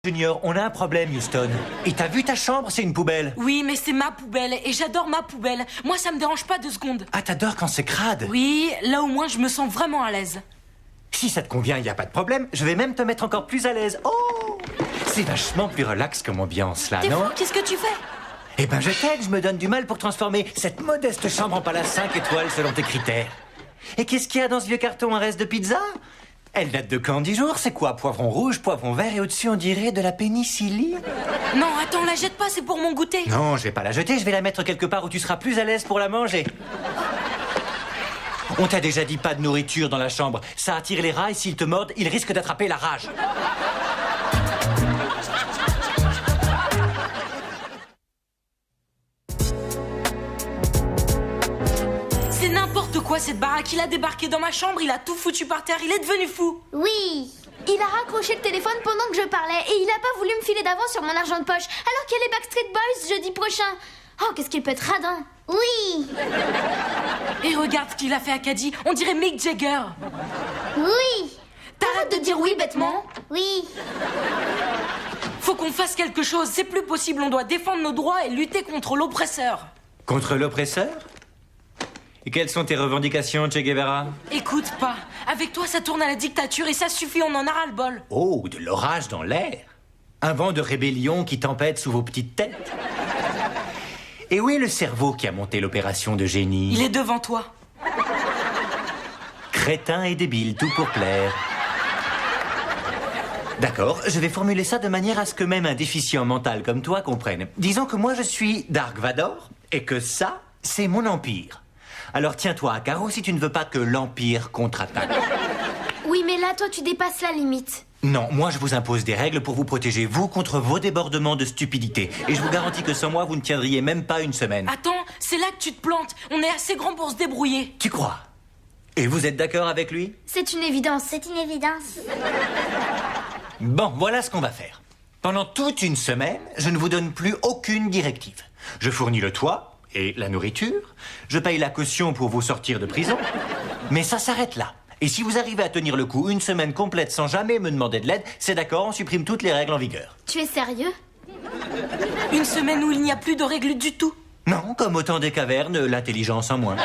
Junior, on a un problème, Houston. Et t'as vu ta chambre, c'est une poubelle. Oui, mais c'est ma poubelle, et j'adore ma poubelle. Moi, ça me dérange pas 2 secondes. Ah, t'adores quand c'est crade. Oui, là au moins, je me sens vraiment à l'aise. Si ça te convient, y a pas de problème. Je vais même te mettre encore plus à l'aise. Oh, c'est vachement plus relax comme ambiance, là, T'es non? fou, qu'est-ce que tu fais? Eh ben, je t'aide, je me donne du mal pour transformer cette modeste chambre en palace 5 étoiles selon tes critères. Et qu'est-ce qu'il y a dans ce vieux carton, un reste de pizza? Elle date de quand, 10 jours? C'est quoi? Poivron rouge, poivron vert et au-dessus, on dirait de la pénicilline? Non, attends, la jette pas, c'est pour mon goûter. Non, je vais pas la jeter, je vais la mettre quelque part où tu seras plus à l'aise pour la manger. On t'a déjà dit pas de nourriture dans la chambre. Ça attire les rats et s'ils te mordent, ils risquent d'attraper la rage. C'est n'importe quoi cette baraque. Il a débarqué dans ma chambre, il a tout foutu par terre, il est devenu fou. Oui, il a raccroché le téléphone pendant que je parlais et il a pas voulu me filer d'avance sur mon argent de poche alors qu'il y a les Backstreet Boys jeudi prochain. Oh, qu'est-ce qu'il peut être radin. Oui, Et regarde ce qu'il a fait à Caddy, on dirait Mick Jagger. oui, T'arrêtes de dire oui bêtement. oui. Faut qu'on fasse quelque chose, c'est plus possible, on doit défendre nos droits et lutter contre l'oppresseur. Contre l'oppresseur? Et quelles sont tes revendications, Che Guevara? Écoute pas, avec toi ça tourne à la dictature et ça suffit, on en a ras-le-bol. Oh, de l'orage dans l'air. Un vent de rébellion qui tempête sous vos petites têtes. Et où est le cerveau qui a monté l'opération de génie? Il est devant toi. Crétin et débile, tout pour plaire. D'accord, je vais formuler ça de manière à ce que même un déficient mental comme toi comprenne. Disons que moi je suis Dark Vador et que ça, c'est mon empire. Alors tiens-toi à carreau si tu ne veux pas que l'empire contre-attaque. Oui, mais là, toi, tu dépasses la limite. Non, moi je vous impose des règles pour vous protéger, vous, contre vos débordements de stupidité. Et je vous garantis que sans moi, vous ne tiendriez même pas une semaine. Attends, c'est là que tu te plantes. On est assez grand pour se débrouiller. Tu crois? Et vous êtes d'accord avec lui? C'est une évidence. C'est une évidence. Bon, voilà ce qu'on va faire. Pendant toute une semaine, je ne vous donne plus aucune directive. Je fournis le toit et la nourriture. Je paye la caution pour vous sortir de prison. Mais ça s'arrête là. Et si vous arrivez à tenir le coup une semaine complète sans jamais me demander de l'aide, c'est d'accord, on supprime toutes les règles en vigueur. Tu es sérieux? Une semaine où il n'y a plus de règles du tout. Non, comme au temps des cavernes, l'intelligence en moins.